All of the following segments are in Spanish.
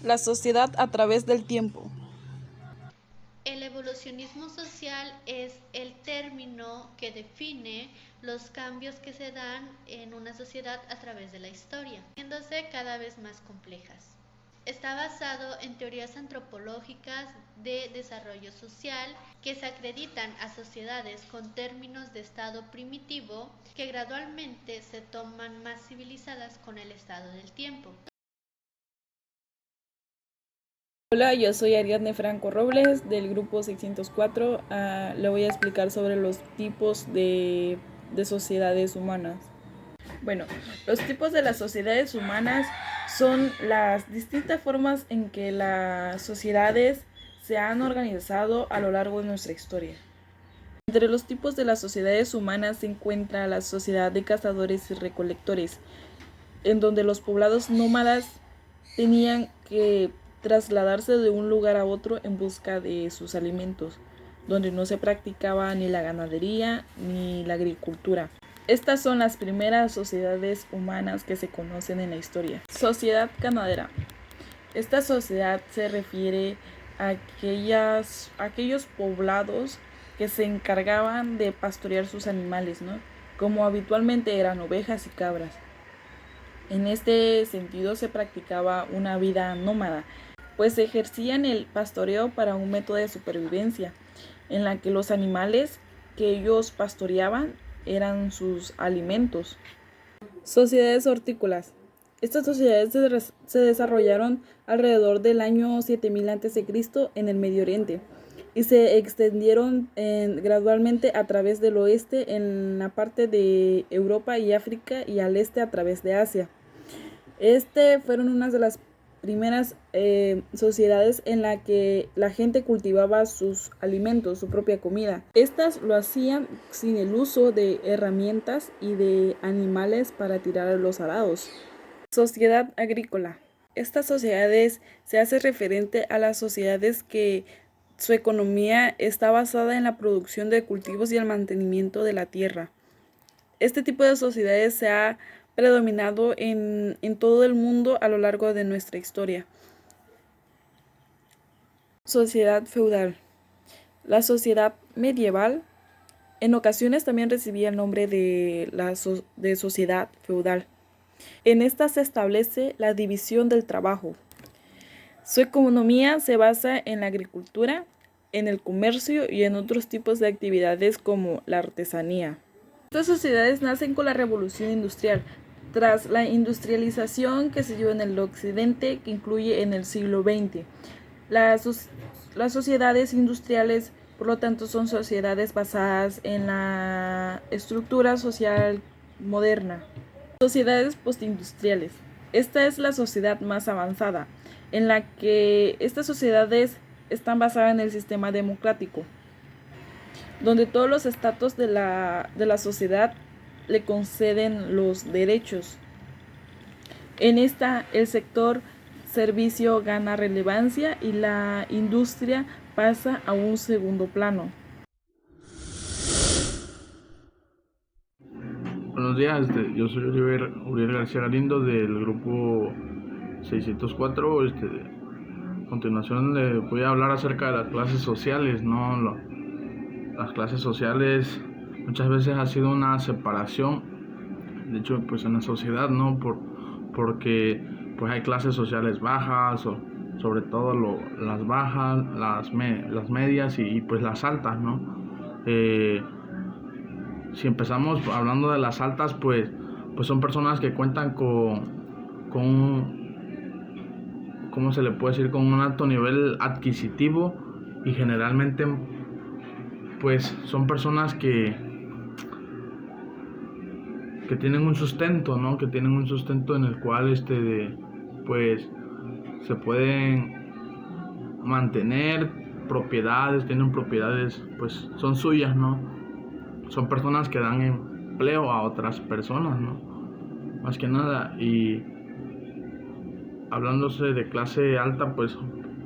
La sociedad a través del tiempo. El evolucionismo social es el término que define los cambios que se dan en una sociedad a través de la historia, haciéndose cada vez más complejas. Está basado en teorías antropológicas de desarrollo social que se acreditan a sociedades con términos de estado primitivo que gradualmente se toman más civilizadas con el estado del tiempo. Hola, yo soy Ariadne Franco Robles del grupo 604. Le voy a explicar sobre los tipos de sociedades humanas. Bueno, los tipos de las sociedades humanas son las distintas formas en que las sociedades se han organizado a lo largo de nuestra historia. Entre los tipos de las sociedades humanas se encuentra la sociedad de cazadores y recolectores, en donde los poblados nómadas tenían que trasladarse de un lugar a otro en busca de sus alimentos, donde no se practicaba ni la ganadería ni la agricultura. Estas son las primeras sociedades humanas que se conocen en la historia. Sociedad ganadera. Esta sociedad se refiere a aquellos poblados que se encargaban de pastorear sus animales, ¿no? Como habitualmente eran ovejas y cabras. En este sentido se practicaba una vida nómada, pues ejercían el pastoreo para un método de supervivencia, en la que los animales que ellos pastoreaban eran sus alimentos. Sociedades hortícolas. Estas sociedades se desarrollaron alrededor del año 7000 a.C. en el Medio Oriente y se extendieron gradualmente a través del oeste en la parte de Europa y África y al este a través de Asia. Fueron unas de las primeras sociedades en la que la gente cultivaba sus alimentos, su propia comida. Estas lo hacían sin el uso de herramientas y de animales para tirar a los arados. Sociedad agrícola. Estas sociedades se hace referente a las sociedades que su economía está basada en la producción de cultivos y el mantenimiento de la tierra. Este tipo de sociedades se ha predominado en todo el mundo a lo largo de nuestra historia. Sociedad feudal. La sociedad medieval en ocasiones también recibía el nombre de sociedad feudal. En esta se establece la división del trabajo. Su economía se basa en la agricultura, en el comercio y en otros tipos de actividades como la artesanía. Estas sociedades nacen con la revolución industrial, tras la industrialización que se dio en el occidente, que incluye en el siglo XX. Las sociedades industriales, por lo tanto, son sociedades basadas en la estructura social moderna. Sociedades postindustriales. Esta es la sociedad más avanzada, en la que estas sociedades están basadas en el sistema democrático, donde todos los estratos de la sociedad le conceden los derechos. En esta, el sector servicio gana relevancia y la industria pasa a un segundo plano. Buenos días, yo soy Uriel García Galindo del grupo 604. A continuación le voy a hablar acerca de las clases sociales, ¿no? Las clases sociales muchas veces ha sido una separación, de hecho, pues en la sociedad, ¿no? Porque pues hay clases sociales bajas, o sobre todo las bajas, las medias y pues las altas, ¿no? Si empezamos hablando de las altas, pues son personas que cuentan ¿cómo se le puede decir? Con un alto nivel adquisitivo, y generalmente pues son personas que tienen un sustento, ¿no? Que tienen un sustento en el cual pues se pueden mantener propiedades, tienen propiedades, pues son suyas, ¿no? Son personas que dan empleo a otras personas, ¿no? Más que nada. Y hablándose de clase alta, pues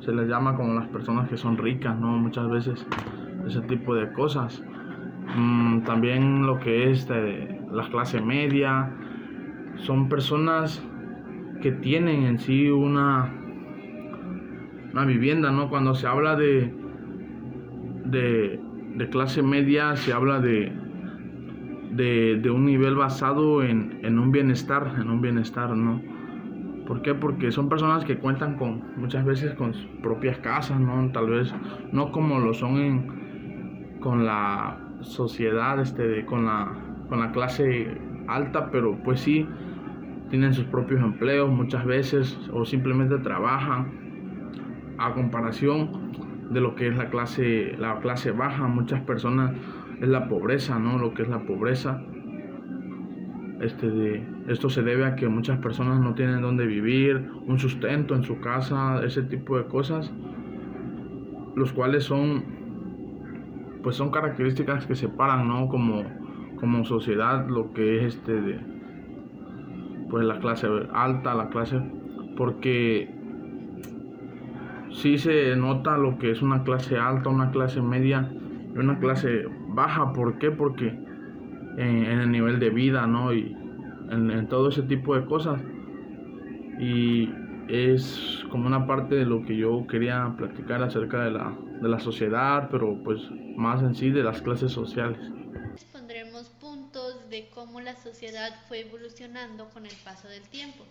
se les llama como las personas que son ricas, ¿no? Muchas veces ese tipo de cosas. También lo que es la clase media son personas que tienen en sí una vivienda, ¿no? Cuando se habla de clase media, se habla de un nivel basado en un bienestar, ¿no? ¿Por qué? Porque son personas que cuentan muchas veces con sus propias casas, ¿no? Tal vez no como lo son con la sociedad, con la clase alta, pero pues sí, tienen sus propios empleos muchas veces o simplemente trabajan a comparación de lo que es la clase baja. Muchas personas es la pobreza, ¿no? Lo que es la pobreza. Esto se debe a que muchas personas no tienen dónde vivir, un sustento en su casa, ese tipo de cosas, los cuales son características que separan, ¿no? Como sociedad lo que es pues la clase alta, porque sí se nota lo que es una clase alta, una clase media y una clase baja. ¿Por qué? Porque en el nivel de vida, ¿no? Y en todo ese tipo de cosas. Y es como una parte de lo que yo quería platicar acerca de la sociedad, pero pues más en sí de las clases sociales. Pondremos puntos de cómo la sociedad fue evolucionando con el paso del tiempo.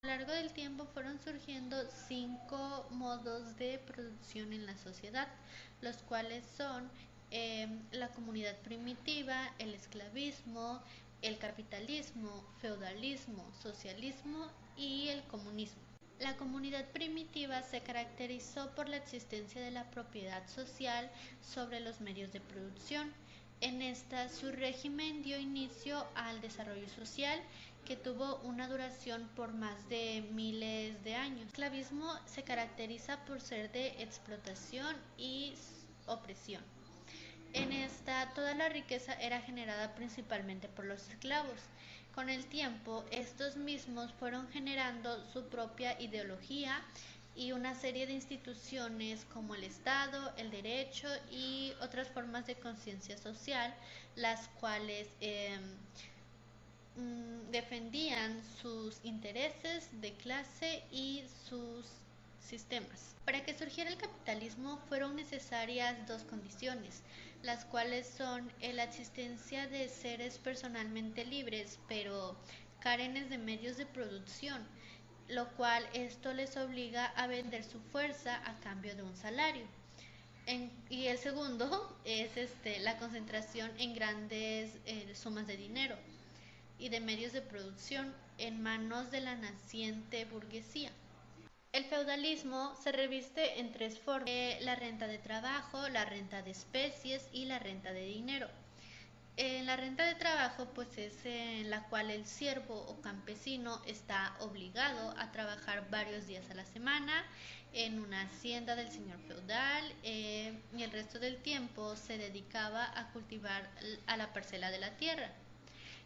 A lo largo del tiempo fueron surgiendo 5 modos de producción en la sociedad, los cuales son la comunidad primitiva, el esclavismo, el capitalismo, feudalismo, socialismo y el comunismo. La comunidad primitiva se caracterizó por la existencia de la propiedad social sobre los medios de producción. En esta, su régimen dio inicio al desarrollo social, que tuvo una duración por más de miles de años. El esclavismo se caracteriza por ser de explotación y opresión. En esta, toda la riqueza era generada principalmente por los esclavos. Con el tiempo, estos mismos fueron generando su propia ideología y una serie de instituciones como el Estado, el derecho y otras formas de conciencia social, las cuales defendían sus intereses de clase y sus sistemas. Para que surgiera el capitalismo fueron necesarias dos condiciones, las cuales son la existencia de seres personalmente libres, pero carenes de medios de producción, lo cual esto les obliga a vender su fuerza a cambio de un salario. Y el segundo es la concentración en grandes sumas de dinero y de medios de producción en manos de la naciente burguesía. El feudalismo se reviste en tres formas: la renta de trabajo, la renta de especies y la renta de dinero. La renta de trabajo pues es en la cual el siervo o campesino está obligado a trabajar varios días a la semana en una hacienda del señor feudal, y el resto del tiempo se dedicaba a cultivar a la parcela de la tierra.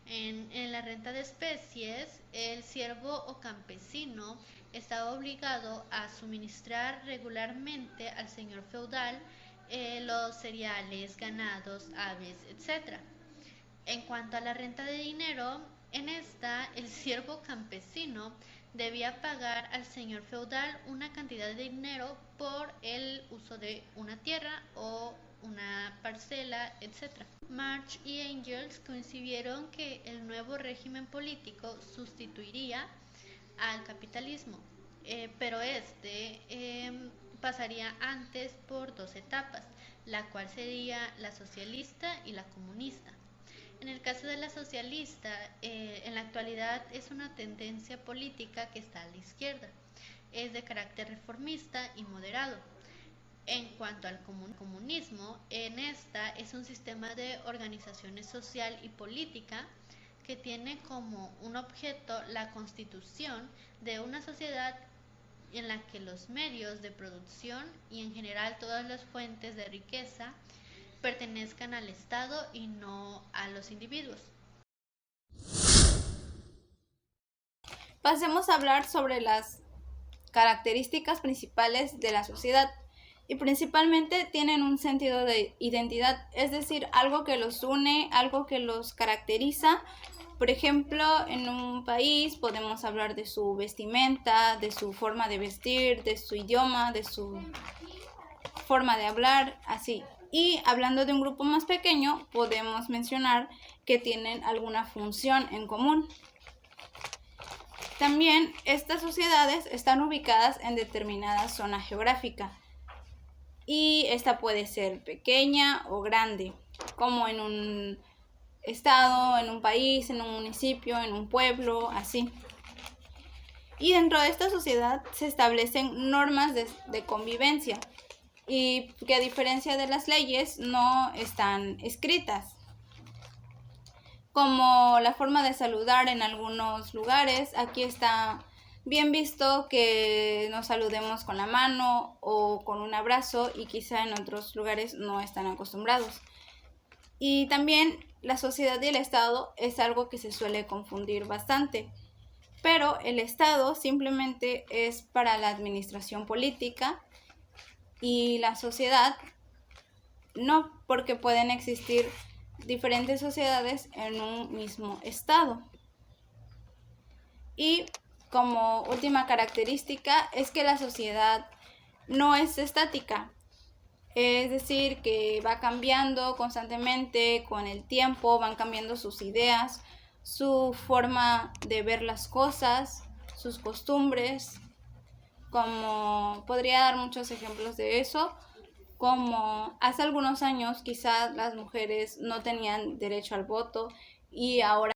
En la renta de especies, el siervo o campesino estaba obligado a suministrar regularmente al señor feudal los cereales, ganados, aves, etc. En cuanto a la renta de dinero, en esta el siervo campesino debía pagar al señor feudal una cantidad de dinero por el uso de una tierra o una parcela, etc. Marx y Engels coincidieron que el nuevo régimen político sustituiría al capitalismo, pero pasaría antes por dos etapas, la cual sería la socialista y la comunista. En el caso de la socialista, en la actualidad es una tendencia política que está a la izquierda. Es de carácter reformista y moderado. En cuanto al comunismo, en esta es un sistema de organización social y política que tiene como un objeto la constitución de una sociedad en la que los medios de producción y en general todas las fuentes de riqueza pertenezcan al Estado y no a los individuos. Pasemos a hablar sobre las características principales de la sociedad, y principalmente tienen un sentido de identidad, es decir, algo que los une, algo que los caracteriza, Por ejemplo, en un país podemos hablar de su vestimenta, de su forma de vestir, de su idioma, de su forma de hablar, así. Y hablando de un grupo más pequeño, podemos mencionar que tienen alguna función en común. También estas sociedades están ubicadas en determinada zona geográfica y esta puede ser pequeña o grande, como en un estado, en un país, en un municipio, en un pueblo, así. Y dentro de esta sociedad se establecen normas de convivencia y que a diferencia de las leyes no están escritas, como la forma de saludar en algunos lugares. Aquí está bien visto que nos saludemos con la mano o con un abrazo y quizá en otros lugares no están acostumbrados. Y también la sociedad y el Estado es algo que se suele confundir bastante, pero el Estado simplemente es para la administración política y la sociedad no, porque pueden existir diferentes sociedades en un mismo estado. Y como última característica es que la sociedad no es estática, es decir, que va cambiando constantemente con el tiempo, van cambiando sus ideas, su forma de ver las cosas, sus costumbres, como podría dar muchos ejemplos de eso, como hace algunos años quizás las mujeres no tenían derecho al voto y ahora